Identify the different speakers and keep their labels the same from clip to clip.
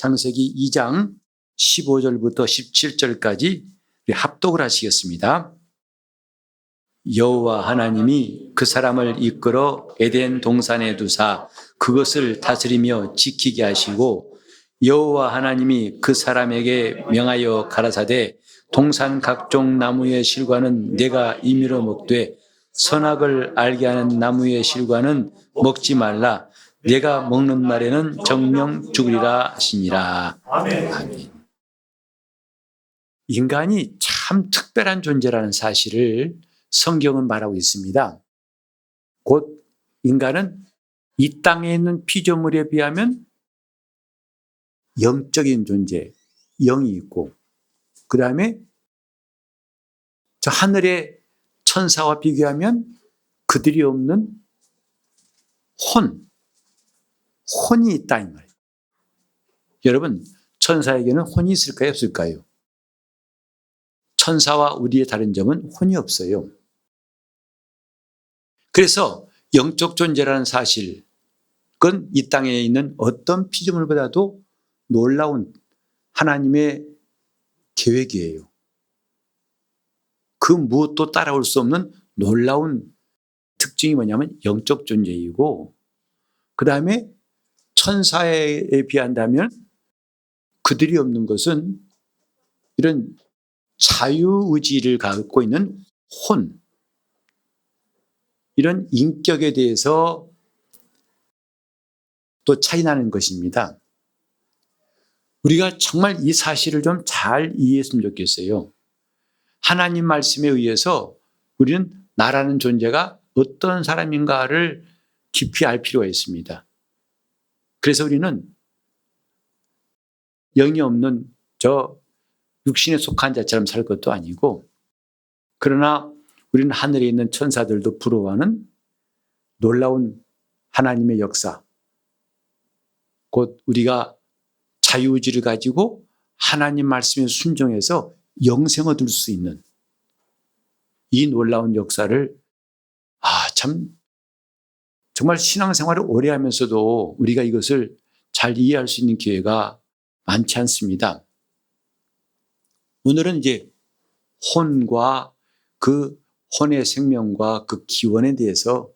Speaker 1: 창세기 2장 15절부터 17절까지 합독을 하시겠습니다. 여호와 하나님이 그 사람을 이끌어 에덴 동산에 두사 그것을 다스리며 지키게 하시고, 여호와 하나님이 그 사람에게 명하여 가라사대 동산 각종 나무의 실과는 내가 임의로 먹되 선악을 알게 하는 나무의 실과는 먹지 말라. 내가 먹는 날에는 정령 죽으리라 하시니라. 아멘. 인간이 참 특별한 존재라는 사실을 성경은 말하고 있습니다. 곧 인간은 이 땅에 있는 피조물에 비하면 영적인 존재, 영이 있고, 그 다음에 저 하늘의 천사와 비교하면 그들이 없는 혼이 있다 이 말이에요. 여러분, 천사에게는 혼이 있을까요, 없을까요? 천사와 우리의 다른 점은 혼이 없어요. 그래서 영적 존재라는 사실, 그건 이 땅에 있는 어떤 피조물보다도 놀라운 하나님의 계획이에요. 그 무엇도 따라올 수 없는 놀라운 특징이 뭐냐면 영적 존재이고, 그 다음에 천사에 비한다면 그들이 없는 것은 이런 자유의지를 갖고 있는 혼, 이런 인격에 대해서 또 차이나는 것입니다. 우리가 정말 이 사실을 좀 잘 이해했으면 좋겠어요. 하나님 말씀에 의해서 우리는 나라는 존재가 어떤 사람인가를 깊이 알 필요가 있습니다. 그래서 우리는 영이 없는 저 육신에 속한 자처럼 살 것도 아니고, 그러나 우리는 하늘에 있는 천사들도 부러워하는 놀라운 하나님의 역사, 곧 우리가 자유의지를 가지고 하나님 말씀에 순종해서 영생을 얻을 수 있는 이 놀라운 역사를 참 정말 신앙생활을 오래 하면서도 우리가 이것을 잘 이해할 수 있는 기회가 많지 않습니다. 오늘은 이제 혼과 그 혼의 생명과 그 기원에 대해서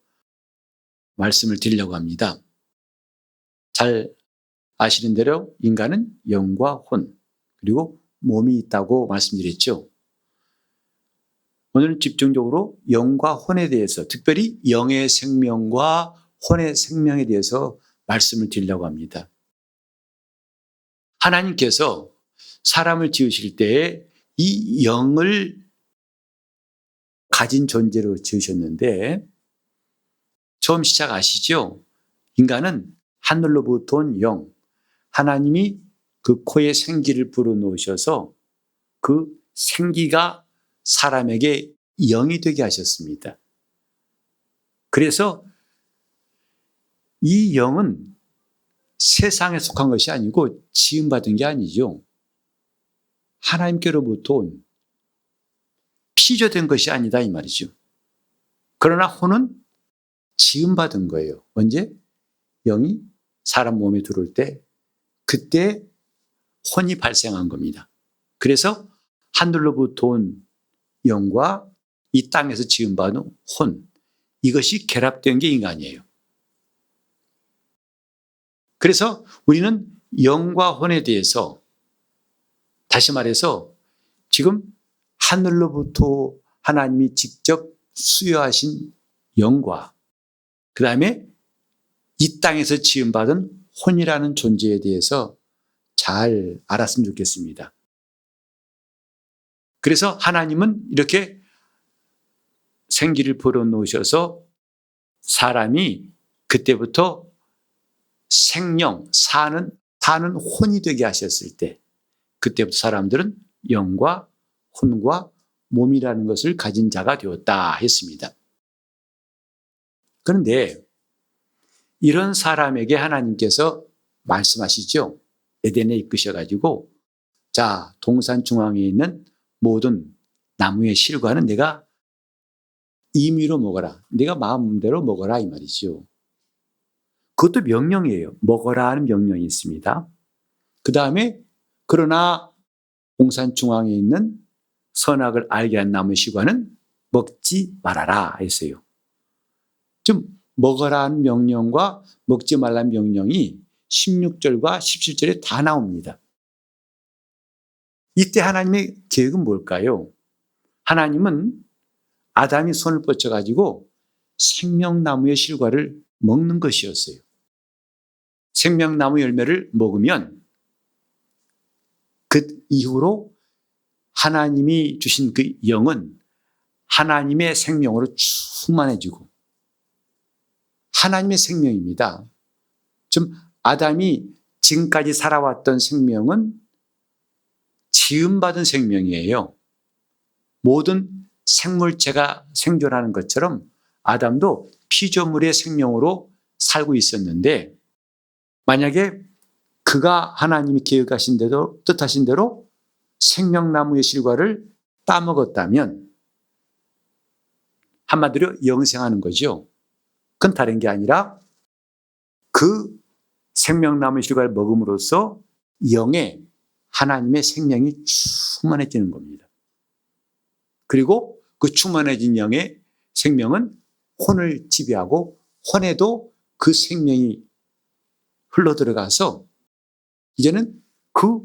Speaker 1: 말씀을 드리려고 합니다. 잘 아시는 대로 인간은 영과 혼, 그리고 몸이 있다고 말씀드렸죠. 오늘은 집중적으로 영과 혼에 대해서, 특별히 영의 생명과 혼의 생명에 대해서 말씀을 드리려고 합니다. 하나님께서 사람을 지으실 때에 이 영을 가진 존재로 지으셨는데, 처음 시작 아시죠? 인간은 하늘로부터 온 영, 하나님이 그 코에 생기를 불어넣으셔서 그 생기가 사람에게 영이 되게 하셨습니다. 그래서 이 영은 세상에 속한 것이 아니고 지음받은 게 아니죠. 하나님께로부터 온 피조된 것이 아니다 이 말이죠. 그러나 혼은 지음받은 거예요. 언제? 영이 사람 몸에 들어올 때, 그때 혼이 발생한 겁니다. 그래서 하늘로부터 온 영과 이 땅에서 지음받은 혼, 이것이 결합된 게 인간이에요. 그래서 우리는 영과 혼에 대해서, 다시 말해서 지금 하늘로부터 하나님이 직접 수여하신 영과, 그 다음에 이 땅에서 지음받은 혼이라는 존재에 대해서 잘 알았으면 좋겠습니다. 그래서 하나님은 이렇게 생기를 불어넣으셔서 사람이 그때부터 생명, 사는 혼이 되게 하셨을 때, 그때부터 사람들은 영과 혼과 몸이라는 것을 가진 자가 되었다 했습니다. 그런데 이런 사람에게 하나님께서 말씀하시죠. 에덴에 이끄셔가지고, 자, 동산 중앙에 있는 모든 나무의 실과는 내가 임의로 먹어라. 내가 마음대로 먹어라 이 말이죠. 그것도 명령이에요. 먹어라 하는 명령이 있습니다. 그 다음에 그러나 동산 중앙에 있는 선악을 알게 한 나무의 실과는 먹지 말아라 했어요. 좀 먹으라는 명령과 먹지 말라는 명령이 16절과 17절에 다 나옵니다. 이때 하나님의 계획은 뭘까요? 하나님은 아담이 손을 뻗쳐가지고 생명나무의 실과를 먹는 것이었어요. 생명나무 열매를 먹으면 그 이후로 하나님이 주신 그 영은 하나님의 생명으로 충만해지고 하나님의 생명입니다. 좀 아담이 지금까지 살아왔던 생명은 지음받은 생명이에요. 모든 생물체가 생존하는 것처럼 아담도 피조물의 생명으로 살고 있었는데 만약에 그가 하나님이 계획하신 대로 뜻하신 대로 생명나무의 실과를 따먹었다면 한마디로 영생하는 거죠. 그건 다른 게 아니라 그 생명나무의 실과를 먹음으로써 영에 하나님의 생명이 충만해지는 겁니다. 그리고 그 충만해진 영의 생명은 혼을 지배하고 혼에도 그 생명이 흘러들어가서 이제는 그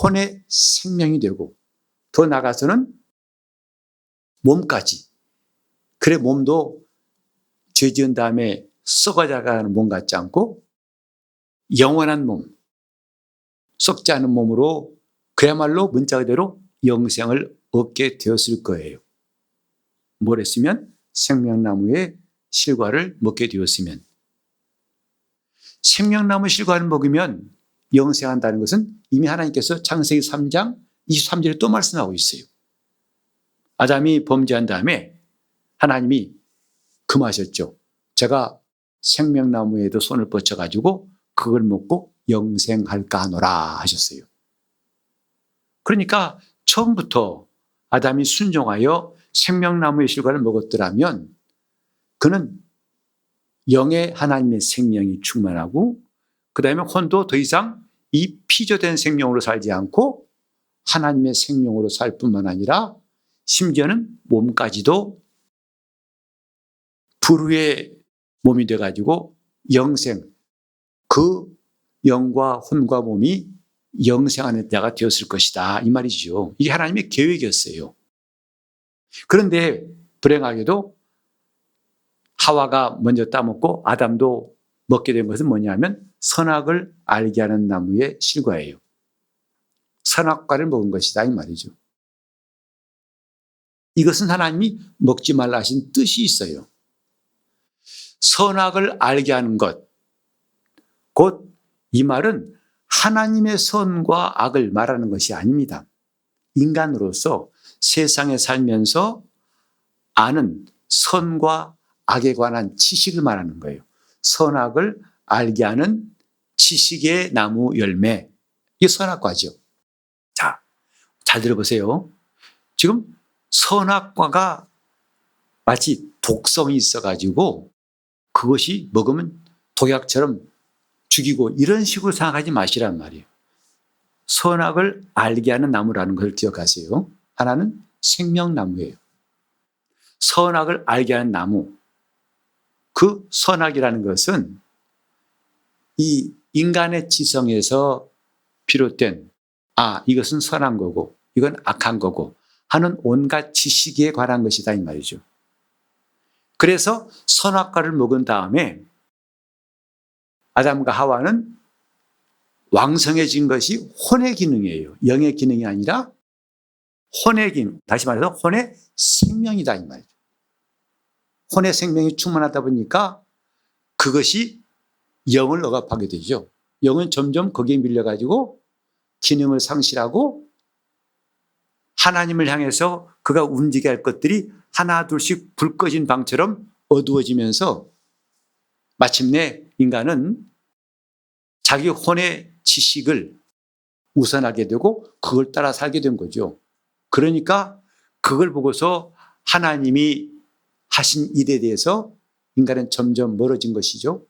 Speaker 1: 혼의 생명이 되고 더 나아가서는 몸까지 그래 몸도 죄 지은 다음에 썩어져가는 몸 같지 않고 영원한 몸, 썩지 않은 몸으로 그야말로 문자 그대로 영생을 얻게 되었을 거예요. 뭘 했으면? 생명나무의 실과를 먹게 되었으면. 생명나무 실과를 먹으면 영생한다는 것은 이미 하나님께서 창세기 3장 23절에 또 말씀하고 있어요. 아담이 범죄한 다음에 하나님이 금하셨죠. 제가 생명나무에도 손을 뻗쳐가지고 그걸 먹고 영생할까 하노라 하셨어요. 그러니까 처음부터 아담이 순종하여 생명나무의 실과를 먹었더라면 그는 영의 하나님의 생명이 충만하고 그 다음에 혼도 더 이상 이 피조된 생명으로 살지 않고 하나님의 생명으로 살 뿐만 아니라 심지어는 몸까지도 불후의 몸이 돼가지고 영생, 그 영과 혼과 몸이 영생하는 때가 되었을 것이다 이 말이죠. 이게 하나님의 계획이었어요. 그런데 불행하게도 하와가 먼저 따먹고 아담도 먹게 된 것은 뭐냐면 선악을 알게 하는 나무의 실과예요. 선악과를 먹은 것이다 이 말이죠. 이것은 하나님이 먹지 말라 하신 뜻이 있어요. 선악을 알게 하는 것, 곧 이 말은 하나님의 선과 악을 말하는 것이 아닙니다. 인간으로서 세상에 살면서 아는 선과 악에 관한 지식을 말하는 거예요. 선악을 알게 하는 지식의 나무 열매, 이게 선악과죠. 자, 잘 들어보세요. 지금 선악과가 마치 독성이 있어가지고 그것이 먹으면 독약처럼 죽이고 이런 식으로 생각하지 마시란 말이에요. 선악을 알게 하는 나무라는 걸 기억하세요. 하나는 생명나무예요. 선악을 알게 하는 나무. 그 선악이라는 것은 이 인간의 지성에서 비롯된 이것은 선한 거고 이건 악한 거고 하는 온갖 지식에 관한 것이다 이 말이죠. 그래서 선악과를 먹은 다음에 아담과 하와는 왕성해진 것이 혼의 기능이에요. 영의 기능이 아니라 혼의 기능, 다시 말해서 혼의 생명이다 이 말이죠. 혼의 생명이 충만하다 보니까 그것이 영을 억압하게 되죠. 영은 점점 거기에 밀려가지고 기능을 상실하고 하나님을 향해서 그가 움직여야 할 것들이 하나 둘씩 불 꺼진 방처럼 어두워지면서 마침내 인간은 자기 혼의 지식을 우선하게 되고 그걸 따라 살게 된 거죠. 그러니까 그걸 보고서 하나님이 하신 일에 대해서 인간은 점점 멀어진 것이죠.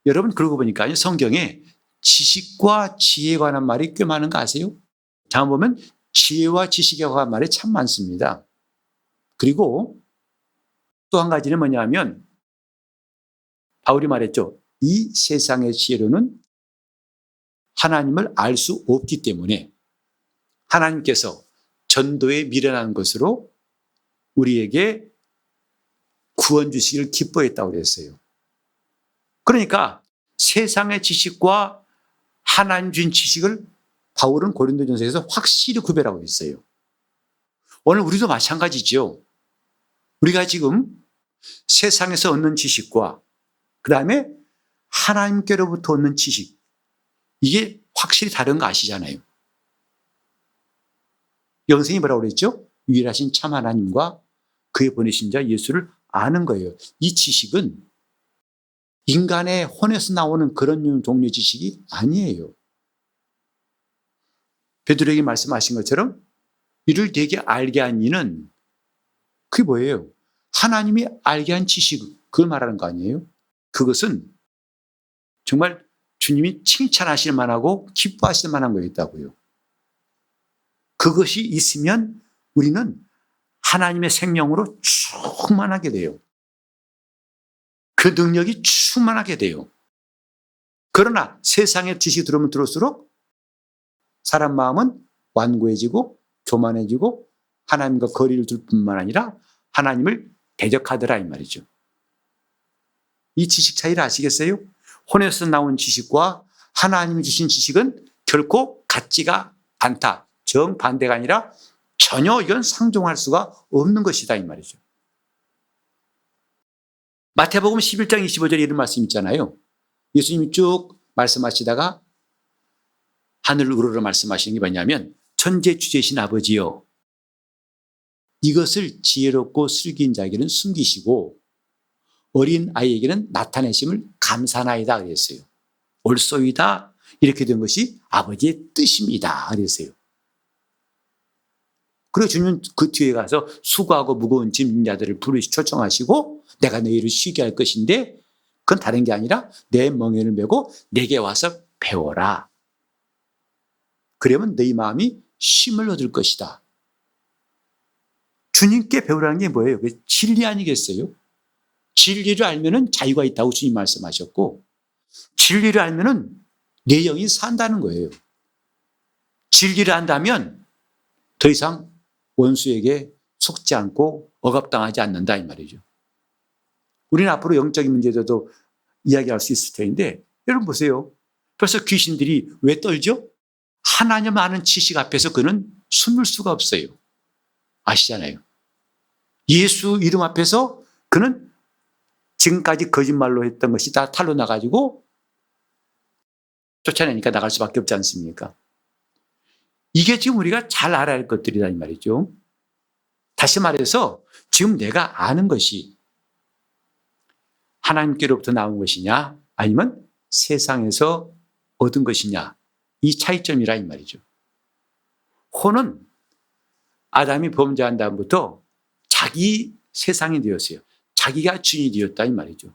Speaker 1: 여러분 그러고 보니까 성경에 지식과 지혜에 관한 말이 꽤 많은 거 아세요? 다음 보면 지혜와 지식에 관한 말이 참 많습니다. 그리고 또 한 가지는 뭐냐면 바울이 말했죠. 이 세상의 지혜로는 하나님을 알 수 없기 때문에 하나님께서 전도에 미련한 것으로 우리에게 구원 주시기를 기뻐했다고 그랬어요. 그러니까 세상의 지식과 하나님 준 지식을 바울은 고린도전서에서 확실히 구별하고 있어요. 오늘 우리도 마찬가지죠. 우리가 지금 세상에서 얻는 지식과 그 다음에 하나님께로부터 얻는 지식, 이게 확실히 다른 거 아시잖아요. 영생이 뭐라고 그랬죠? 유일하신 참 하나님과 그의 보내신 자 예수를 아는 거예요. 이 지식은 인간의 혼에서 나오는 그런 종류의 지식이 아니에요. 베드로에게 말씀하신 것처럼 이를 되게 알게 한 이는 그게 뭐예요? 하나님이 알게 한 지식, 그걸 말하는 거 아니에요? 그것은 정말 주님이 칭찬하실 만하고 기뻐하실 만한 거였다고요. 그것이 있으면 우리는 하나님의 생명으로 충만하게 돼요. 그 능력이 충만하게 돼요. 그러나 세상의 지식이 들어오면 들어올수록 사람 마음은 완고해지고 교만해지고 하나님과 거리를 둘 뿐만 아니라 하나님을 대적하더라 이 말이죠. 이 지식 차이를 아시겠어요? 혼에서 나온 지식과 하나님이 주신 지식은 결코 같지가 않다. 정반대가 아니라 전혀 이건 상종할 수가 없는 것이다 이 말이죠. 마태복음 11장 25절에 이런 말씀 있잖아요. 예수님이 쭉 말씀하시다가 하늘을 우러러 말씀하시는 게 뭐냐면 천재 주제신 아버지여 이것을 지혜롭고 슬기인 자에게는 숨기시고 어린 아이에게는 나타내심을 감사나이다 그랬어요. 옳소이다 이렇게 된 것이 아버지의 뜻입니다 그랬어요. 그리고 주님은 그 뒤에 가서 수고하고 무거운 짐진 자들을 부르시 초청하시고 내가 너희를 쉬게 할 것인데 그건 다른 게 아니라 내 멍에를 메고 내게 와서 배워라. 그러면 너희 마음이 쉼을 얻을 것이다. 주님께 배우라는 게 뭐예요? 진리 아니겠어요? 진리를 알면은 자유가 있다고 주님 말씀하셨고 진리를 알면은 내 영이 산다는 거예요. 진리를 안다면 더 이상 원수에게 속지 않고 억압당하지 않는다 이 말이죠. 우리는 앞으로 영적인 문제도 이야기할 수 있을 텐데 여러분 보세요. 벌써 귀신들이 왜 떨죠? 하나님 아는 지식 앞에서 그는 숨을 수가 없어요. 아시잖아요. 예수 이름 앞에서 그는 지금까지 거짓말로 했던 것이 다 탈로 나가지고 쫓아내니까 나갈 수밖에 없지 않습니까? 이게 지금 우리가 잘 알아야 할 것들이다 이 말이죠. 다시 말해서 지금 내가 아는 것이 하나님께로부터 나온 것이냐 아니면 세상에서 얻은 것이냐 이 차이점이라 이 말이죠. 혼은 아담이 범죄한 다음부터 자기 세상이 되었어요. 자기가 주인이 되었다 이 말이죠.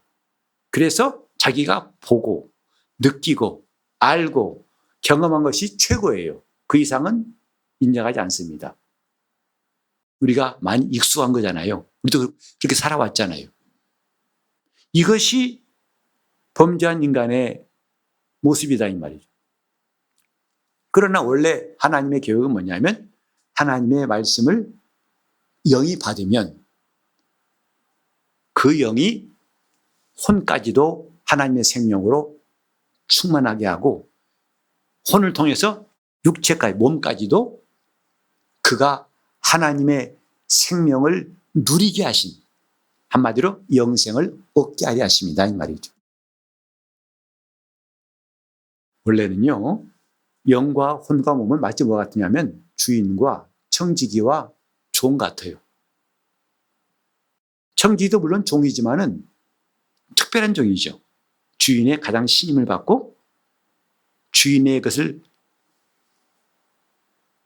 Speaker 1: 그래서 자기가 보고 느끼고 알고 경험한 것이 최고예요. 그 이상은 인정하지 않습니다. 우리가 많이 익숙한 거잖아요. 우리도 그렇게 살아왔잖아요. 이것이 범죄한 인간의 모습이다 이 말이죠. 그러나 원래 하나님의 계획은 뭐냐면 하나님의 말씀을 영이 받으면 그 영이 혼까지도 하나님의 생명으로 충만하게 하고 혼을 통해서 육체까지 몸까지도 그가 하나님의 생명을 누리게 하신 한마디로 영생을 얻게 하려 하십니다 이 말이죠. 원래는요 영과 혼과 몸은 마치 뭐가 같으냐면 주인과 청지기와 종 같아요. 청지기도 물론 종이지만은 특별한 종이죠. 주인의 가장 신임을 받고 주인의 것을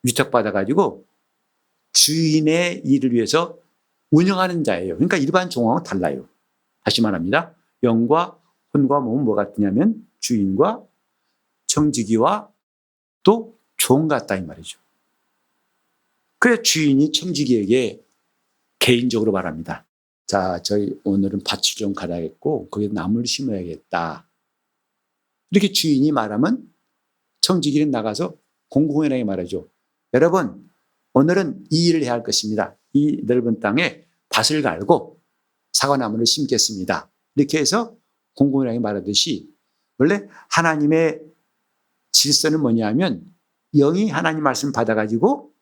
Speaker 1: 위탁받아가지고 주인의 일을 위해서 운영하는 자예요. 그러니까 일반 종하고는 달라요. 다시 말합니다. 영과 혼과 몸은 뭐 같으냐면 주인과 청지기와 또 종 같다 이 말이죠. 그래서 주인이 청지기에게 개인적으로 말합니다. 자, 저희 오늘은 밭을 좀 갈아야겠고 거기에 나무를 심어야겠다. 이렇게 주인이 말하면 청지기는 나가서 공공연하게 말하죠. 여러분, 오늘은 이 일을 해야 할 것입니다. 이 넓은 땅에 밭을 갈고 사과나무를 심겠습니다. 이렇게 해서 공공연하게 말하듯이 원래 하나님의 질서는 뭐냐면 영이 하나님 말씀을 받아가지고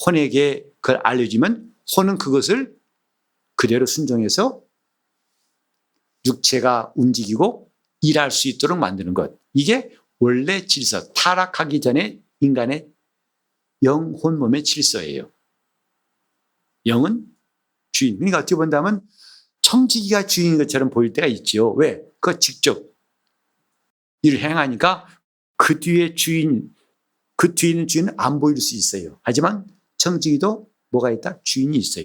Speaker 1: 혼에게 그걸 알려주면 혼은 그것을 그대로 순종해서 육체가 움직이고 일할 수 있도록 만드는 것. 이게 원래 질서, 타락하기 전에 인간의 영혼 몸의 질서예요. 영은 주인. 그러니까 어떻게 본다면 청지기가 주인인 것처럼 보일 때가 있죠. 왜? 그 직접 일을 행하니까 그 뒤에 있는 주인은 안 보일 수 있어요. 하지만 청지기도 뭐가 있다? 주인이 있어요.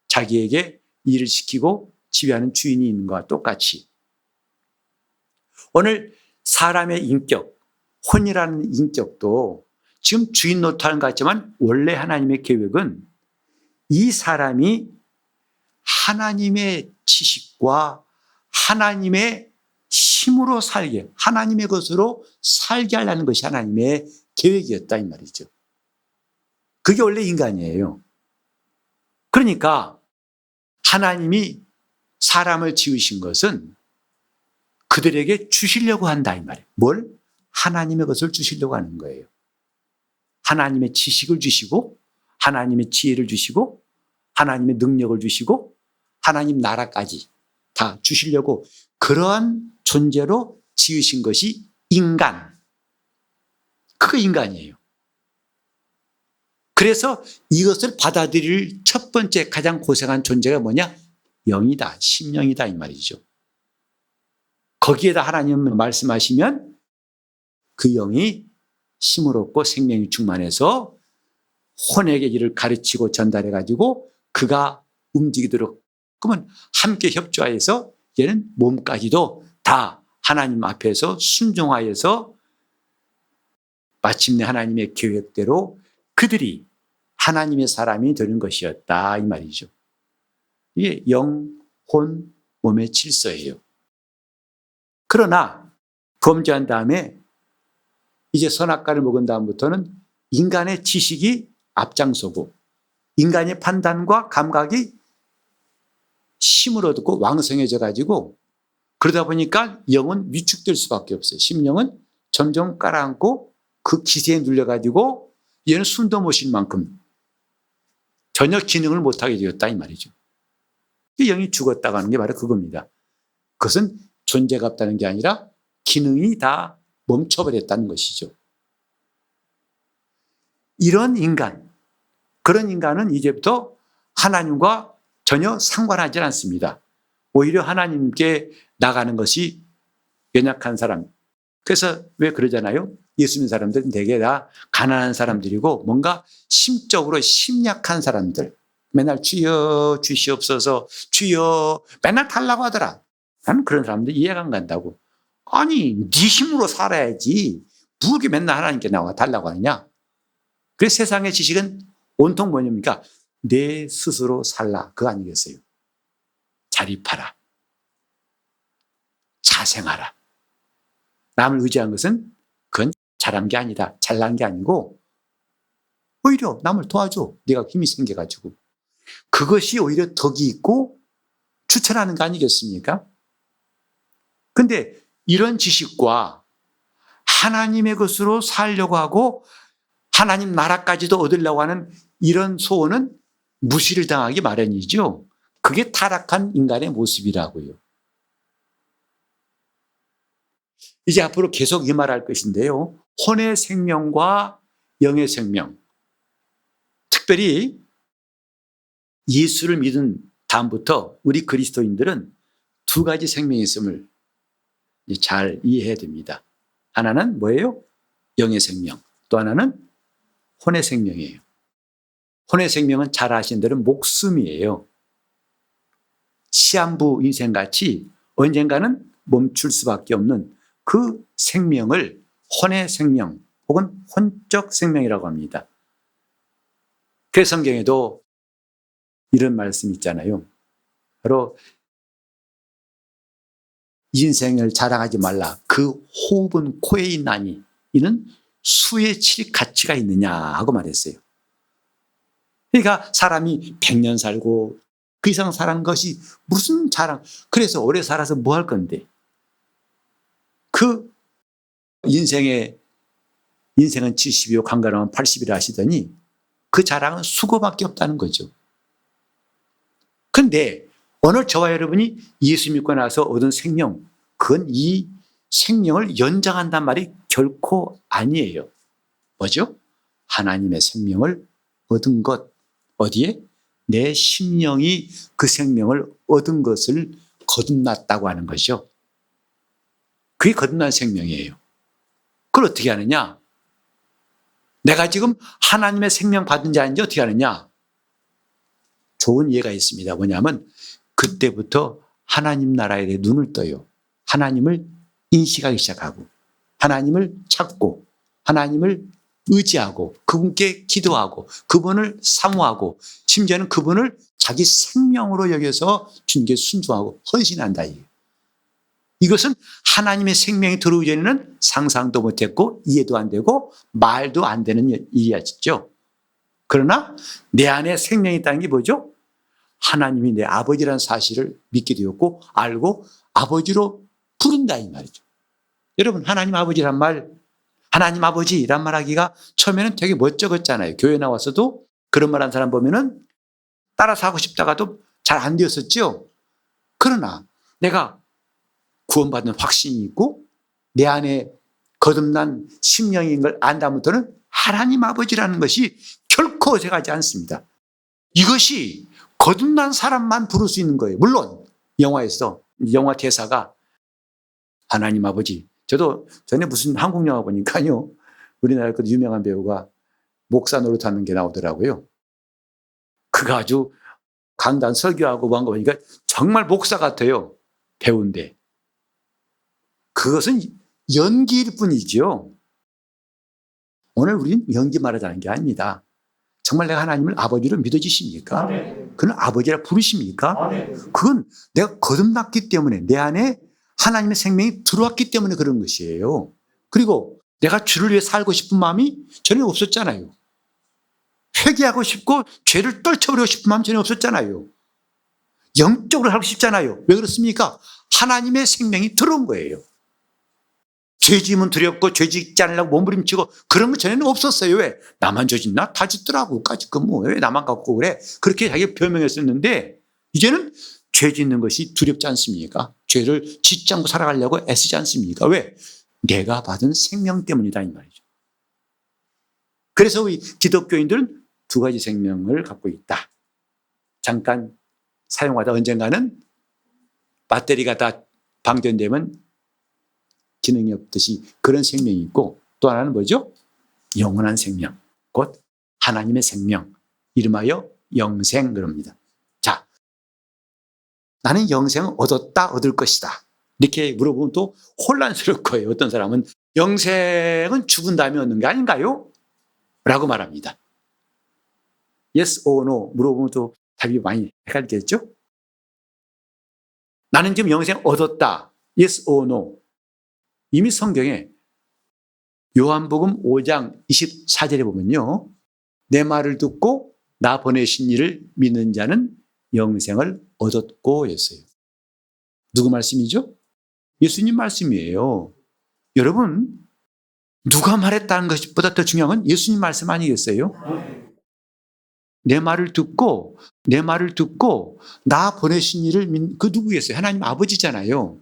Speaker 1: 자기에게 일을 시키고 지휘하는 주인이 있는 것과 똑같이. 오늘 사람의 인격, 혼이라는 인격도 지금 주인 노릇하는 것 같지만 원래 하나님의 계획은 이 사람이 하나님의 지식과 하나님의 힘으로 살게, 하나님의 것으로 살게 하려는 것이 하나님의 계획이었다 이 말이죠. 그게 원래 인간이에요. 그러니까 하나님이 사람을 지으신 것은 그들에게 주시려고 한다 이 말이에요. 뭘? 하나님의 것을 주시려고 하는 거예요. 하나님의 지식을 주시고 하나님의 지혜를 주시고 하나님의 능력을 주시고 하나님 나라까지 다 주시려고 그러한 존재로 지으신 것이 인간. 그거 인간이에요. 그래서 이것을 받아들일 첫 번째 가장 고생한 존재가 뭐냐? 영이다. 심령이다 이 말이죠. 거기에다 하나님 말씀하시면 그 영이 힘을 얻고 생명이 충만해서 혼에게 이를 가르치고 전달해가지고 그가 움직이도록 그러면 함께 협조하여서 얘는 몸까지도 다 하나님 앞에서 순종하여서 마침내 하나님의 계획대로 그들이 하나님의 사람이 되는 것이었다 이 말이죠. 이게 영, 혼, 몸의 질서예요. 그러나 범죄한 다음에 이제 선악과를 먹은 다음부터는 인간의 지식이 앞장서고 인간의 판단과 감각이 힘을 얻고 왕성해져 가지고 그러다 보니까 영은 위축될 수밖에 없어요. 심령은 점점 깔아앉고 그 기세에 눌려 가지고 얘는 숨도 못 쉴 만큼 전혀 기능을 못하게 되었다 이 말이죠. 영이 죽었다고 하는 게 바로 그겁니다. 그것은 존재가 없다는 게 아니라 기능이 다 멈춰버렸다는 것이죠. 이런 인간, 그런 인간은 이제부터 하나님과 전혀 상관하지 않습니다. 오히려 하나님께 나가는 것이 연약한 사람. 그래서 왜 그러잖아요? 예수 믿는 사람들은 대개 다 가난한 사람들이고 뭔가 심적으로 심약한 사람들. 맨날 주여 주시옵소서 주여 맨날 달라고 하더라. 나는 그런 사람들 이해가 안 간다고. 아니 네 힘으로 살아야지 뭐 그렇게 맨날 하나님께 나와 달라고 하느냐. 그래서 세상의 지식은 온통 뭐냐니까 내 스스로 살라 그거 아니겠어요. 자립하라. 자생하라. 남을 의지한 것은 그건 잘한 게 아니다. 잘난 게 아니고 오히려 남을 도와줘. 네가 힘이 생겨가지고. 그것이 오히려 덕이 있고 추천하는 거 아니겠습니까? 근데 이런 지식과 하나님의 것으로 살려고 하고 하나님 나라까지도 얻으려고 하는 이런 소원은 무시를 당하기 마련이죠. 그게 타락한 인간의 모습이라고요. 이제 앞으로 계속 이 말할 것인데요. 혼의 생명과 영의 생명. 특별히 예수를 믿은 다음부터 우리 그리스도인들은 두 가지 생명이 있음을 잘 이해해야 됩니다. 하나는 뭐예요? 영의 생명. 또 하나는 혼의 생명이에요. 혼의 생명은 잘 아시는 대로 목숨이에요. 시한부 인생같이 언젠가는 멈출 수밖에 없는 그 생명을 혼의 생명 혹은 혼적 생명이라고 합니다. 그래서 성경에도 이런 말씀이 있잖아요. 바로 인생을 자랑하지 말라. 그 호흡은 코에 있나니 이는 수에 칠 가치가 있느냐 하고 말했어요. 그러니까 사람이 100년 살고 그 이상 살은 것이 무슨 자랑. 그래서 오래 살아서 뭐 할 건데. 그 인생은 70이요 강건하면 80이라 하시더니 그 자랑은 수고밖에 없다는 거죠. 그런데 오늘 저와 여러분이 예수 믿고 나서 얻은 생명, 그건 이 생명을 연장한단 말이 결코 아니에요. 뭐죠? 하나님의 생명을 얻은 것. 어디에? 내 심령이 그 생명을 얻은 것을 거듭났다고 하는 것이죠. 그게 거듭난 생명이에요. 그걸 어떻게 하느냐? 내가 지금 하나님의 생명 받은 자인지 어떻게 하느냐? 좋은 예가 있습니다. 뭐냐면 그때부터 하나님 나라에 대해 눈을 떠요. 하나님을 인식하기 시작하고 하나님을 찾고 하나님을 의지하고 그분께 기도하고 그분을 사모하고 심지어는 그분을 자기 생명으로 여겨서 주님께 순종하고 헌신한다. 이것은 하나님의 생명이 들어오기 전에는 상상도 못했고 이해도 안 되고 말도 안 되는 일이었죠. 그러나 내 안에 생명이 있다는 게 뭐죠? 하나님이 내 아버지라는 사실을 믿게 되었고 알고 아버지로 부른다 이 말이죠. 여러분 하나님 아버지란 말, 하나님 아버지란 말하기가 처음에는 되게 멋쩍었잖아요. 교회 나와서도 그런 말한 사람 보면은 따라서 하고 싶다가도 잘 안 되었었죠. 그러나 내가 구원받은 확신이 있고 내 안에 거듭난 심령인 걸 안다부터는 하나님 아버지라는 것이 결코 어색하지 않습니다. 이것이 거듭난 사람만 부를 수 있는 거예요. 물론 영화에서 영화 대사가 하나님 아버지. 저도 전에 무슨 한국 영화 보니까요. 우리나라 그 유명한 배우가 목사 노릇하는 게 나오더라고요. 그가 아주 강단 설교하고 뭐 한 거 보니까 정말 목사 같아요. 배우인데. 그것은 연기일 뿐이죠. 오늘 우리는 연기 말하자는 게 아닙니다. 정말 내가 하나님을 아버지로 믿어지십니까? 그는 아버지라 부르십니까? 그건 내가 거듭났기 때문에 내 안에 하나님의 생명이 들어왔기 때문에 그런 것이에요. 그리고 내가 주를 위해 살고 싶은 마음이 전혀 없었잖아요. 회개하고 싶고 죄를 떨쳐버리고 싶은 마음 전혀 없었잖아요. 영적으로 살고 싶잖아요. 왜 그렇습니까? 하나님의 생명이 들어온 거예요. 죄지으면 두렵고 죄짓지 않으려고 몸부림치고 그런 거 전에는 없었어요. 왜? 나만 죄짓나? 다 짓더라고. 까짓 거 뭐. 왜 나만 갖고 그래? 그렇게 자기가 변명했었는데 이제는 죄 짓는 것이 두렵지 않습니까? 죄를 짓지 않고 살아가려고 애쓰지 않습니까? 왜? 내가 받은 생명 때문이다 이 말이죠. 그래서 우리 기독교인들은 두 가지 생명을 갖고 있다. 잠깐 사용하다 언젠가는 배터리가 다 방전되면 기능이 없듯이 그런 생명이 있고 또 하나는 뭐죠? 영원한 생명, 곧 하나님의 생명, 이름하여 영생 그럽니다. 자, 나는 영생을 얻었다, 얻을 것이다. 이렇게 물어보면 또 혼란스러울 거예요. 어떤 사람은 영생은 죽은 다음에 얻는 게 아닌가요? 라고 말합니다. Yes or no 물어보면 또 답이 많이 헷갈리겠죠? 나는 지금 영생 얻었다. Yes or no. 이미 성경에 요한복음 5장 24절에 보면요. 내 말을 듣고 나 보내신 이를 믿는 자는 영생을 얻었고 했어요. 누구 말씀이죠? 예수님 말씀이에요. 여러분, 누가 말했다는 것보다 더 중요한 건 예수님 말씀 아니겠어요? 내 말을 듣고 나 보내신 이를 그 누구겠어요? 하나님 아버지잖아요.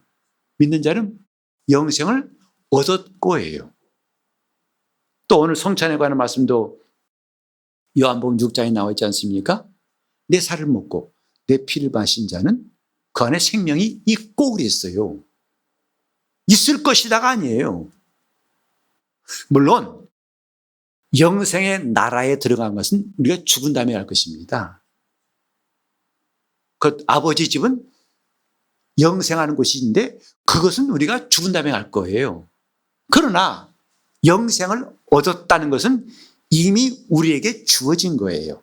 Speaker 1: 믿는 자는 영생을 얻었고 해요. 또 오늘 성찬에 관한 말씀도 요한복음 6장에 나와 있지 않습니까? 내 살을 먹고 내 피를 마신 자는 그 안에 생명이 있고 그랬어요. 있을 것이다가 아니에요. 물론 영생의 나라에 들어간 것은 우리가 죽은 다음에 할 것입니다. 그 아버지 집은 영생하는 곳인데 그것은 우리가 죽은 다음에 갈 거예요. 그러나 영생을 얻었다는 것은 이미 우리에게 주어진 거예요.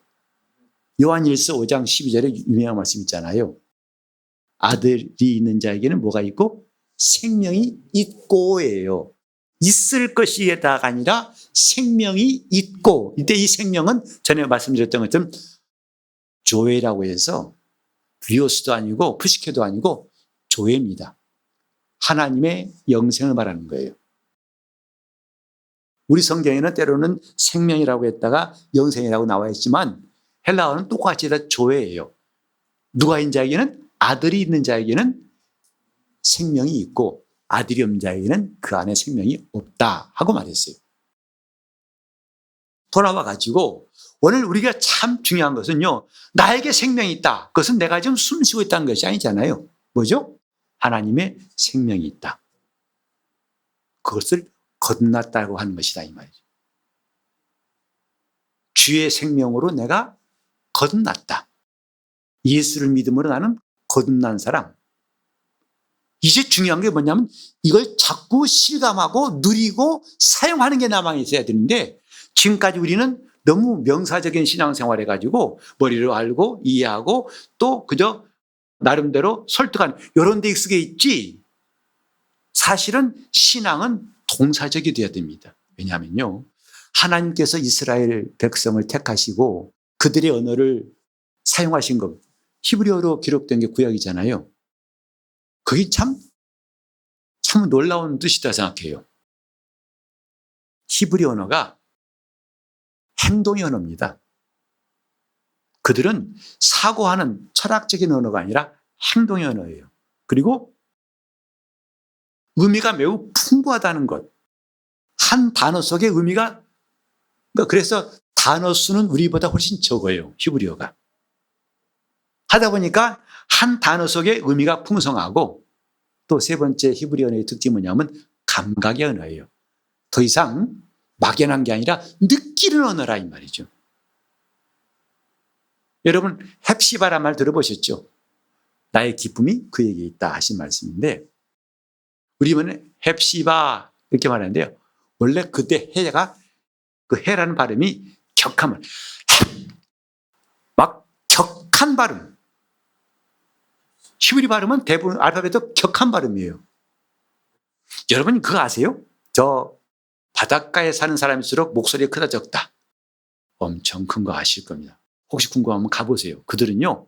Speaker 1: 요한일서 5장 12절에 유명한 말씀 있잖아요. 아들이 있는 자에게는 뭐가 있고 생명이 있고예요. 있을 것이다가 아니라 생명이 있고, 이때 이 생명은 전에 말씀드렸던 것처럼 조회라고 해서 리오스도 아니고 푸시케도 아니고 조회입니다. 하나님의 영생을 말하는 거예요. 우리 성경에는 때로는 생명이라고 했다가 영생이라고 나와 있지만 헬라어는 똑같이 다 조회예요. 누가 있는 자에게는, 아들이 있는 자에게는 생명이 있고 아들이 없는 자에게는 그 안에 생명이 없다 하고 말했어요. 돌아와 가지고 오늘 우리가 참 중요한 것은요, 나에게 생명이 있다. 그것은 내가 지금 숨쉬고 있다는 것이 아니잖아요. 뭐죠? 하나님의 생명이 있다. 그것을 거듭났다고 하는 것이다 이 말이죠. 주의 생명으로 내가 거듭났다. 예수를 믿음으로 나는 거듭난 사람. 이제 중요한 게 뭐냐면 이걸 자꾸 실감하고 누리고 사용하는 게 남아 있어야 되는데, 지금까지 우리는 너무 명사적인 신앙생활 해가지고 머리로 알고 이해하고 또 그저 나름대로 설득하는 이런 데 익숙해 있지, 사실은 신앙은 동사적이 되어야 됩니다. 왜냐하면요, 하나님께서 이스라엘 백성을 택하시고 그들의 언어를 사용하신 것, 히브리어로 기록된 게 구약이잖아요. 그게 참 놀라운 뜻이다 생각해요. 히브리 언어가 행동의 언어입니다. 그들은 사고하는 철학적인 언어가 아니라 행동의 언어예요. 그리고 의미가 매우 풍부하다는 것. 한 단어 속에 의미가, 그래서 단어 수는 우리보다 훨씬 적어요. 히브리어가. 하다 보니까 한 단어 속에 의미가 풍성하고, 또 세 번째 히브리 언어의 특징이 뭐냐면 감각의 언어예요. 더 이상 막연한 게 아니라 느끼는 언어라 이 말이죠. 여러분 헵시바란 말 들어보셨죠? 나의 기쁨이 그에게 있다 하신 말씀인데, 우리 이번에 헵시바 이렇게 말하는데요, 원래 그때 해가, 그 해라는 발음이 격한 말, 막 격한 발음. 히브리 발음은 대부분 알파벳도 격한 발음이에요. 여러분 그거 아세요? 저 바닷가에 사는 사람일수록 목소리가 크다 적다, 엄청 큰 거 아실 겁니다. 혹시 궁금하면 가보세요. 그들은요,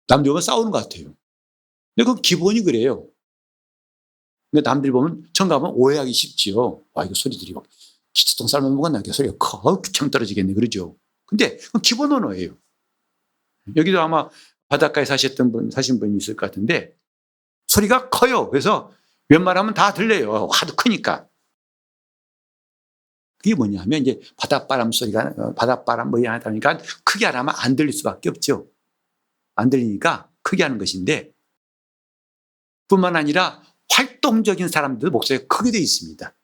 Speaker 1: 남들과 싸우는 것 같아요. 근데 그 기본이 그래요. 근데 남들이 보면, 처음 가면 오해하기 쉽지요. 와, 이거 소리들이 막 기초통 삶은 먹었나, 이렇게 소리가 커, 귀청 떨어지겠네, 그러죠. 근데 그건 기본 언어예요. 여기도 아마 바닷가에 사신 분이 있을 것 같은데, 소리가 커요. 그래서 웬만하면 다 들려요. 하도 크니까. 그게 뭐냐면, 이제 바닷바람 소리가, 바닷바람 뭐 하다 보니까 크게 안 하면 안 들릴 수밖에 없죠. 안 들리니까 크게 하는 것인데, 뿐만 아니라 활동적인 사람들도 목소리가 크게 되어 있습니다.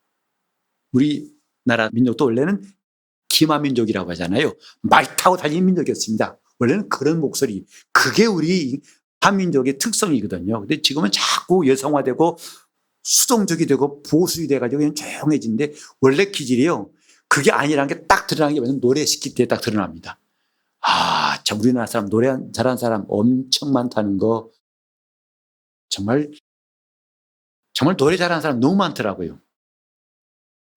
Speaker 1: 우리나라 민족도 원래는 기마민족이라고 하잖아요. 말 타고 다니는 민족이었습니다. 원래는 그런 목소리, 그게 우리 한민족의 특성이거든요. 근데 지금은 자꾸 여성화되고 수동적이 되고 보수이 돼가지고 그냥 조용해진데, 원래 기질이요, 그게 아니라는 게 딱 드러나는 게 뭐냐면 노래 시킬 때 딱 드러납니다. 아, 저 우리나라 사람 노래 잘하는 사람 엄청 많다는 거, 정말 노래 잘하는 사람 너무 많더라고요.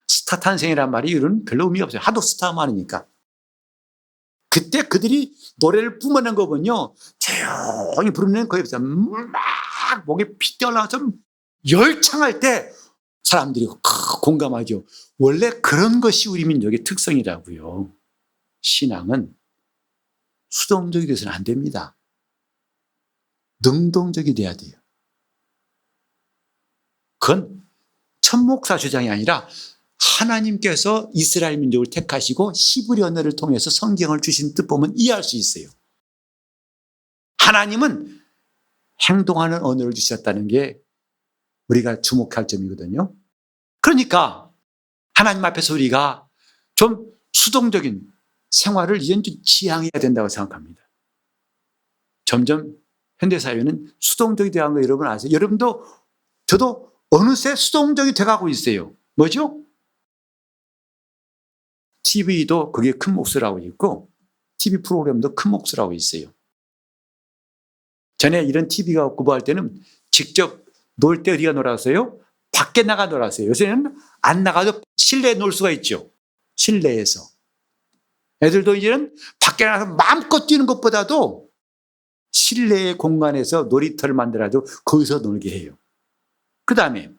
Speaker 1: 스타 탄생이란 말이 이런 별로 의미가 없어요. 하도 스타 많으니까. 그때 그들이 노래를 뿜어낸 거 보면요, 조용히 부르는 거에 비해서 막 목에 피 뛰어나와서 열창할 때 사람들이 공감하죠. 원래 그런 것이 우리 민족의 특성이라고요. 신앙은 수동적이 돼서는 안 됩니다. 능동적이 돼야 돼요. 그건 천목사 주장이 아니라 하나님께서 이스라엘 민족을 택하시고 히브리 언어를 통해서 성경을 주신 뜻 보면 이해할 수 있어요. 하나님은 행동하는 언어를 주셨다는 게 우리가 주목할 점이거든요. 그러니까 하나님 앞에서 우리가 좀 수동적인 생활을 이젠 좀 지향해야 된다고 생각합니다. 점점 현대사회는 수동적이 되어간 거 여러분 아세요? 여러분도 저도 어느새 수동적이 돼가고 있어요. 뭐죠? TV도 그게 큰 몫을 하고 있고 TV 프로그램도 큰 몫을 하고 있어요. 전에 이런 TV가 없고 뭐 할 때는 직접 놀 때 어디가 놀았어요? 밖에 나가 놀았어요. 요새는 안 나가도 실내에 놀 수가 있죠. 실내에서. 애들도 이제는 밖에 나가서 마음껏 뛰는 것보다도 실내의 공간에서 놀이터를 만들어도 거기서 놀게 해요. 그 다음에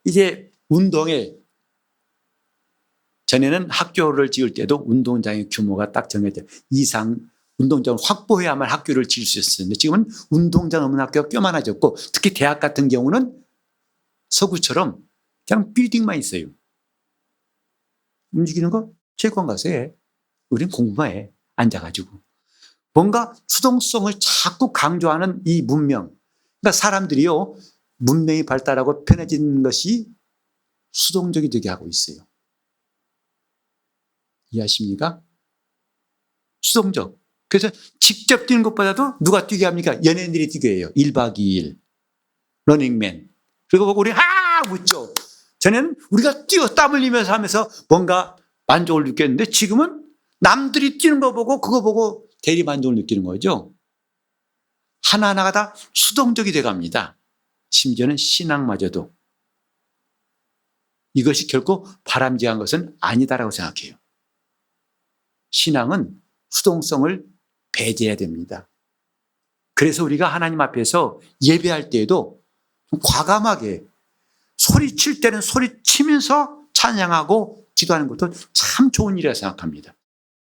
Speaker 1: 이제 운동에 전에는 학교를 지을 때도 운동장의 규모가 딱 정해져 이상 운동장을 확보해야만 학교를 지을 수 있었는데 지금은 운동장 없는 학교가 꽤 많아졌고 특히 대학 같은 경우는 서구처럼 그냥 빌딩만 있어요. 움직이는 거 체육관 가서 해. 우린 공부만 해. 앉아가지고. 뭔가 수동성을 자꾸 강조하는 이 문명. 그러니까 사람들이요. 문명이 발달하고 편해진 것이 수동적이 되게 하고 있어요. 이해하십니까? 수동적. 그래서 직접 뛰는 것보다도 누가 뛰게 합니까? 연예인들이 뛰게 해요. 1박 2일. 러닝맨. 그리고 보고 우리 웃죠. 전에는 우리가 뛰어 땀 흘리면서 하면서 뭔가 만족을 느꼈는데 지금은 남들이 뛰는 거 보고 그거 보고 대리 만족을 느끼는 거죠. 하나하나가 다 수동적이 돼갑니다. 심지어는 신앙마저도. 이것이 결코 바람직한 것은 아니다라고 생각해요. 신앙은 수동성을 배제해야 됩니다. 그래서 우리가 하나님 앞에서 예배할 때에도 과감하게 소리칠 때는 소리치면서 찬양하고 기도하는 것도 참 좋은 일이라고 생각합니다.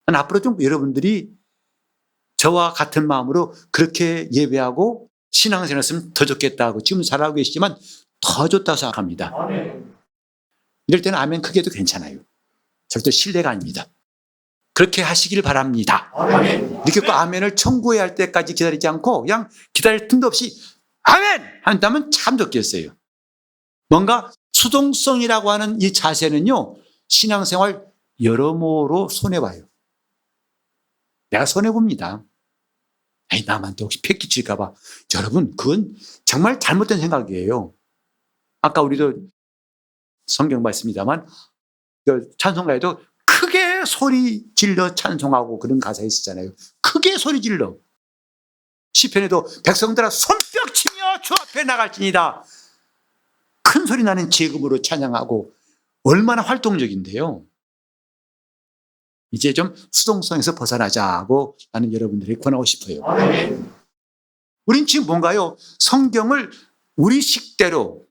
Speaker 1: 앞으로 좀 여러분들이 저와 같은 마음으로 그렇게 예배하고 신앙생활 했으면 더 좋겠다고 지금 잘하고 계시지만 더 좋다고 생각합니다. 이럴 때는 아멘 크게 해도 괜찮아요. 절대 실례가 아닙니다. 그렇게 하시길 바랍니다. 이렇게 꼭 아멘을 청구해야 할 때까지 기다리지 않고 그냥 기다릴 틈도 없이 아멘! 한다면 참 좋겠어요. 뭔가 수동성이라고 하는 이 자세는요. 신앙생활 여러모로 손해봐요. 내가 손해봅니다. 에이, 남한테 혹시 패 끼칠까 봐. 여러분 그건 정말 잘못된 생각이에요. 아까 우리도 성경 봤습니다만 찬송가에도 크게 소리 질러 찬송하고 그런 가사 있었잖아요. 크게 소리 질러. 시편에도 백성들아 손뼉 치며 주 앞에 나갈지니다. 큰 소리 나는 제금으로 찬양하고 얼마나 활동적인데요. 이제 좀 수동성에서 벗어나자고 나는 여러분들에게 권하고 싶어요. 우린 지금 뭔가요? 성경을 우리 식대로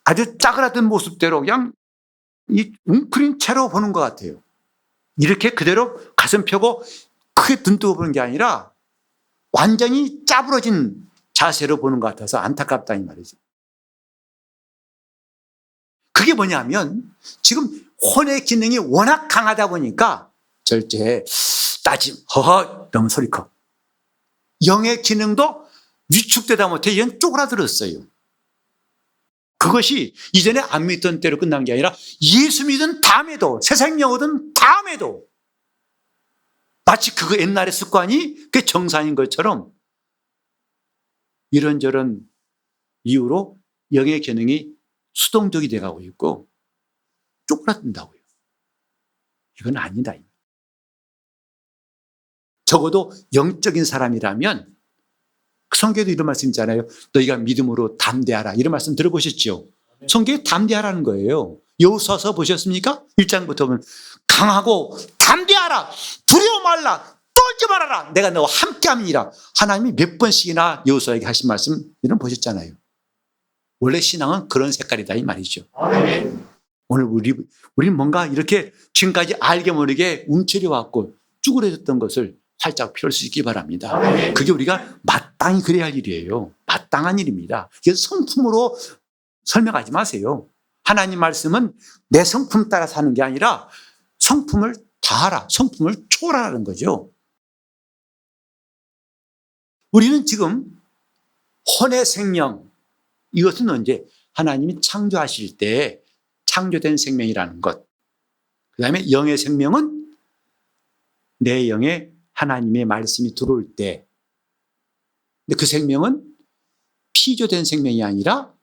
Speaker 1: 아주 짜그라든 모습대로 그냥 이 웅크린 채로 보는 것 같아요. 이렇게 그대로 가슴 펴고 크게 눈뜨고 보는 게 아니라 완전히 짜부러진 자세로 보는 것 같아서 안타깝다 이 말이죠. 그게 뭐냐면 지금 혼의 기능이 워낙 강하다 보니까 절제, 따짐, 허허 너무 소리 커. 영의 기능도 위축되다 못해 이건 쪼그라들었어요. 그것이 이전에 안 믿던 때로 끝난 게 아니라 예수 믿은 다음에도 세상 영어든 다음에도 마치 그거 옛날의 습관이 그게 정상인 것처럼 이런저런 이유로 영의 기능이 수동적이 돼가고 있고 쪼그라든다고요. 이건 아니다. 적어도 영적인 사람이라면 성경에도 이런 말씀 있잖아요. 너희가 믿음으로 담대하라. 이런 말씀 들어보셨죠? 성경에 담대하라는 거예요. 여호수아서 보셨습니까? 1장부터 보면 강하고 담대하라. 두려워 말라. 떨지 말아라. 내가 너와 함께함이니라. 하나님이 몇 번씩이나 여호수아에게 하신 말씀 이런 보셨잖아요. 원래 신앙은 그런 색깔이다 이 말이죠. 오늘 우리는 뭔가 이렇게 지금까지 알게 모르게 움츠려왔고 쭈그려졌던 것을 활짝 펼 수 있기 바랍니다. 그게 우리가 마땅히 그래야 할 일이에요. 마땅한 일입니다. 이게 성품으로 설명하지 마세요. 하나님 말씀은 내 성품 따라 사는 게 아니라 성품을 다하라. 성품을 초월하라는 거죠. 우리는 지금 혼의 생명, 이것은 언제? 하나님이 창조하실 때 창조된 생명이라는 것. 그 다음에 영의 생명은 내 영에 하나님의 말씀이 들어올 때 근데 그 생명은 피조된 생명이 아니라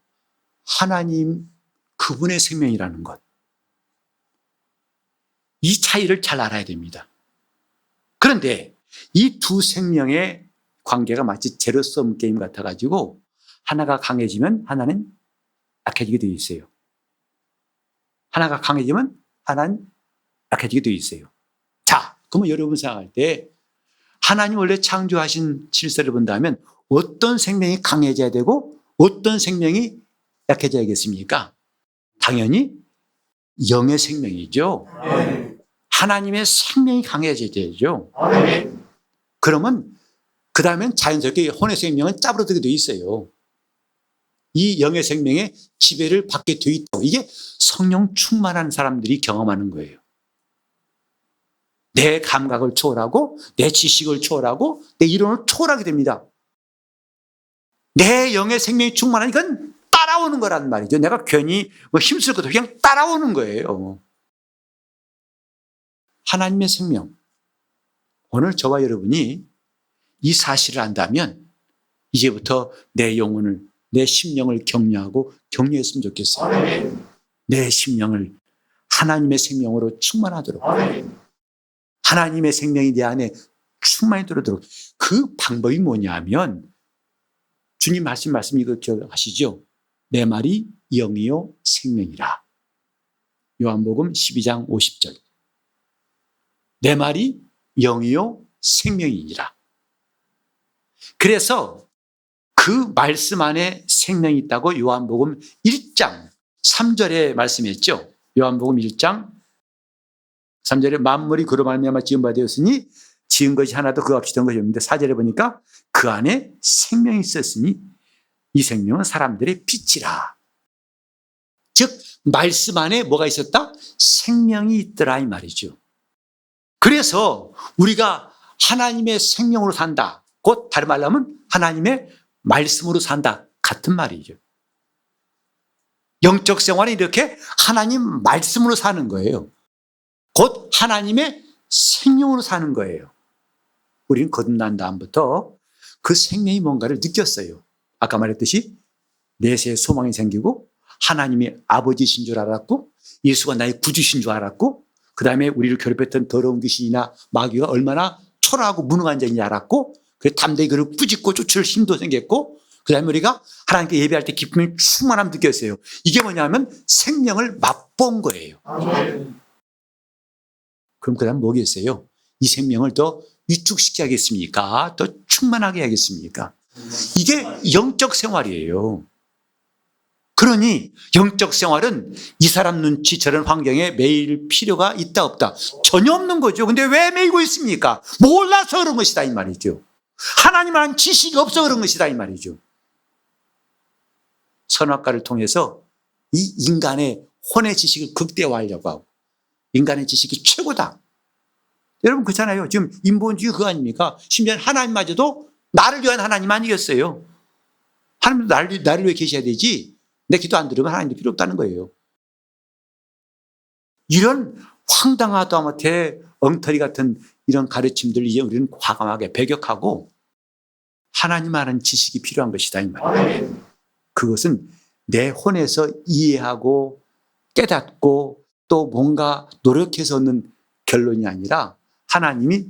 Speaker 1: 하나님 그분의 생명이라는 것. 이 차이를 잘 알아야 됩니다. 그런데 이 두 생명의 관계가 마치 제로섬 게임 같아가지고 하나가 강해지면 하나는 약해지게 되어 있어요. 하나가 강해지면 하나는 약해지게 되어 있어요. 자, 그러면 여러분 생각할 때 하나님 원래 창조하신 질서를 본다면 어떤 생명이 강해져야 되고 어떤 생명이 약해져야겠습니까? 당연히 영의 생명이죠. 하나님의 생명이 강해져야죠. 그러면 그 다음엔 자연스럽게 혼의 생명은 짜부러들게 되어 있어요. 이 영의 생명의 지배를 받게 되어 있다고. 이게 성령 충만한 사람들이 경험하는 거예요. 내 감각을 초월하고 내 지식을 초월하고 내 이론을 초월하게 됩니다. 내 영의 생명이 충만한 이건 따라오는 거란 말이죠. 내가 괜히 힘쓸 것도 그냥 따라오는 거예요. 하나님의 생명. 오늘 저와 여러분이 이 사실을 안다면 이제부터 내 영혼을, 내 심령을 격려하고 격려했으면 좋겠어요. 내 심령을 하나님의 생명으로 충만하도록. 하나님의 생명이 내 안에 충만히 들어도록. 그 방법이 뭐냐면 주님 말씀 이거 기억하시죠? 내 말이 영이요 생명이라. 요한복음 12장 50절. 내 말이 영이요 생명이니라. 그래서 그 말씀 안에 생명이 있다고 요한복음 1장 3절에 말씀했죠. 요한복음 1장 3절에 만물이 그로 말미암아 지은 바 되었으니 지은 것이 하나도 그 없이 된 것이 없는데 4절에 보니까 그 안에 생명이 있었으니 이 생명은 사람들의 빛이라. 즉 말씀 안에 뭐가 있었다? 생명이 있더라 이 말이죠. 그래서 우리가 하나님의 생명으로 산다. 곧 다른 말로 하면 하나님의 말씀으로 산다. 같은 말이죠. 영적 생활은 이렇게 하나님 말씀으로 사는 거예요. 곧 하나님의 생명으로 사는 거예요. 우리는 거듭난 다음부터 그 생명이 뭔가를 느꼈어요. 아까 말했듯이 내세에 소망이 생기고 하나님이 아버지신 줄 알았고 예수가 나의 구주신 줄 알았고 그 다음에 우리를 괴롭혔던 더러운 귀신이나 마귀가 얼마나 초라하고 무능한 자인지 알았고 그래서 담대히 그를 꾸짖고 쫓을 힘도 생겼고 그 다음에 우리가 하나님께 예배할 때 기쁨이 충만함 느꼈어요. 이게 뭐냐면 생명을 맛본 거예요. 그럼 그 다음 뭐겠어요? 이 생명을 더 위축시켜야겠습니까? 더 충만하게 해야겠습니까? 이게 영적 생활이에요. 그러니 영적 생활은 이 사람 눈치 저런 환경에 매일 필요가 있다 없다 전혀 없는 거죠. 근데 왜 매이고 있습니까? 몰라서 그런 것이다 이 말이죠. 하나님 안 지식이 없어 그런 것이다 이 말이죠. 선악과를 통해서 이 인간의 혼의 지식을 극대화하려고 하고 인간의 지식이 최고다. 여러분 그렇잖아요. 지금 인본주의 그거 아닙니까? 심지어 하나님마저도 나를 위한 하나님 아니겠어요? 하나님도 나를 위해 계셔야 되지 내 기도 안 들으면 하나님도 필요 없다는 거예요. 이런 황당하다 못해 엉터리 같은 이런 가르침들 이제 우리는 과감하게 배격하고 하나님 아는 지식이 필요한 것이다 이 말이에요. 그것은 내 혼에서 이해하고 깨닫고 또 뭔가 노력해서 얻는 결론이 아니라 하나님이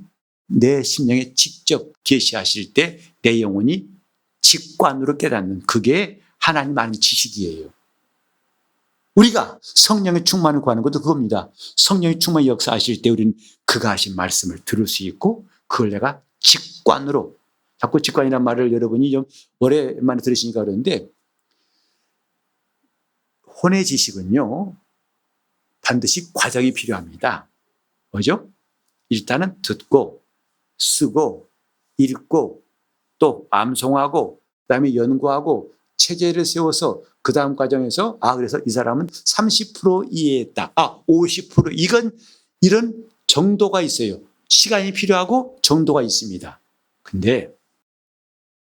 Speaker 1: 내 심령에 직접 계시하실 때 내 영혼이 직관으로 깨닫는 그게 하나님 아는 지식이에요. 우리가 성령의 충만을 구하는 것도 그겁니다. 성령의 충만히 역사하실 때 우리는 그가 하신 말씀을 들을 수 있고 그걸 내가 직관으로 자꾸 직관이라는 말을 여러분이 좀 오랜만에 들으시니까 그러는데 혼의 지식은요 반드시 과정이 필요합니다. 뭐죠? 일단은 듣고 쓰고 읽고 또 암송하고 그다음에 연구하고 체제를 세워서 그 다음 과정에서 그래서 이 사람은 30% 이해했다. 50% 이런 정도가 있어요. 시간이 필요하고 정도가 있습니다. 근데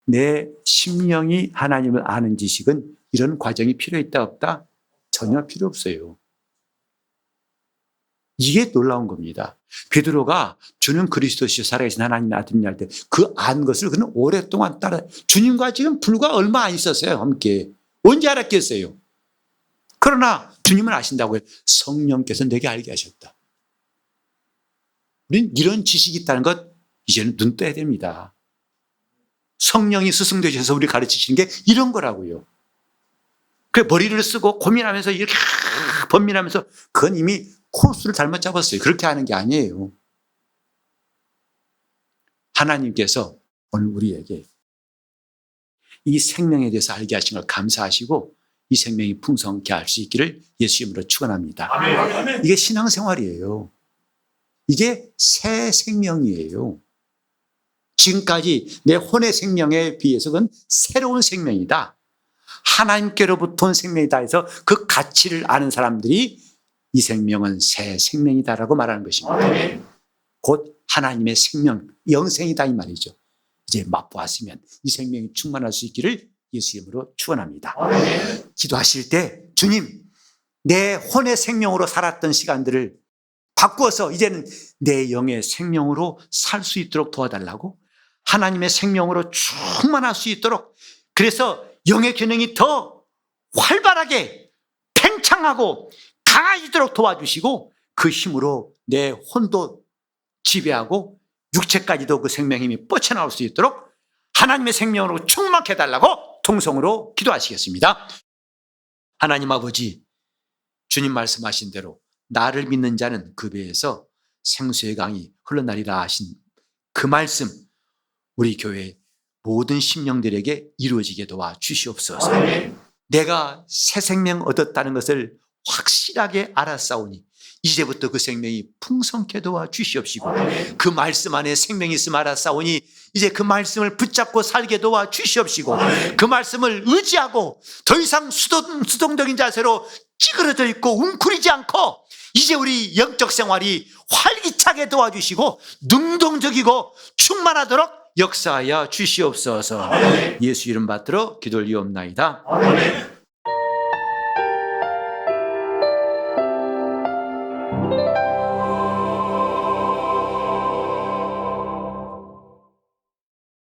Speaker 1: 내 심령이 하나님을 아는 지식은 이런 과정이 필요했다 없다? 전혀 필요 없어요. 이게 놀라운 겁니다. 베드로가 주는 그리스도시요 살아계신 하나님의 아들이냐 할 때 그 안 것을 그는 오랫동안 따라 주님과 지금 불과 얼마 안 있었어요. 함께. 언제 알았겠어요? 그러나 주님은 아신다고요. 성령께서 내게 알게 하셨다. 우린 이런 지식이 있다는 것 이제는 눈 떠야 됩니다. 성령이 스승되셔서 우리 가르치시는 게 이런 거라고요. 그 머리를 쓰고 고민하면서 이렇게 번민하면서 그건 이미 코스를 잘못 잡았어요. 그렇게 하는 게 아니에요. 하나님께서 오늘 우리에게 이 생명에 대해서 알게 하신 걸 감사하시고 이 생명이 풍성케 할 수 있기를 예수 이름으로 축원합니다.
Speaker 2: 아멘.
Speaker 1: 이게 신앙생활이에요. 이게 새 생명이에요. 지금까지 내 혼의 생명에 비해서 그건 새로운 생명이다. 하나님께로부터 온 생명이다 해서 그 가치를 아는 사람들이 이 생명은 새 생명이다라고 말하는 것입니다.
Speaker 2: 아멘.
Speaker 1: 곧 하나님의 생명, 영생이다 이 말이죠. 이제 맛보았으면 이 생명이 충만할 수 있기를 예수 이름으로 축원합니다.
Speaker 2: 아멘.
Speaker 1: 기도하실 때 주님, 내 혼의 생명으로 살았던 시간들을 바꾸어서 이제는 내 영의 생명으로 살 수 있도록 도와달라고, 하나님의 생명으로 충만할 수 있도록, 그래서 영의 기능이 더 활발하게 팽창하고 강해지도록 도와주시고 그 힘으로 내 혼도 지배하고 육체까지도 그 생명의 힘이 뻗쳐나올 수 있도록 하나님의 생명으로 충만케 해달라고 통성으로 기도하시겠습니다. 하나님 아버지, 주님 말씀하신 대로 나를 믿는 자는 그 배에서 생수의 강이 흘러나리라 하신 그 말씀 우리 교회 모든 심령들에게 이루어지게 도와 주시옵소서.
Speaker 2: 아멘.
Speaker 1: 내가 새 생명 얻었다는 것을 확실하게 알았사오니 이제부터 그 생명이 풍성케 도와 주시옵시고
Speaker 2: 아멘.
Speaker 1: 그 말씀 안에 생명이 있음 알았사오니 이제 그 말씀을 붙잡고 살게 도와 주시옵시고
Speaker 2: 아멘.
Speaker 1: 그 말씀을 의지하고 더 이상 수동적인 자세로 찌그러져 있고 웅크리지 않고 이제 우리 영적 생활이 활기차게 도와주시고 능동적이고 충만하도록 역사하여 주시옵소서.
Speaker 2: 아멘.
Speaker 1: 예수 이름 받들어 기도를 이옵나이다.
Speaker 2: 아멘.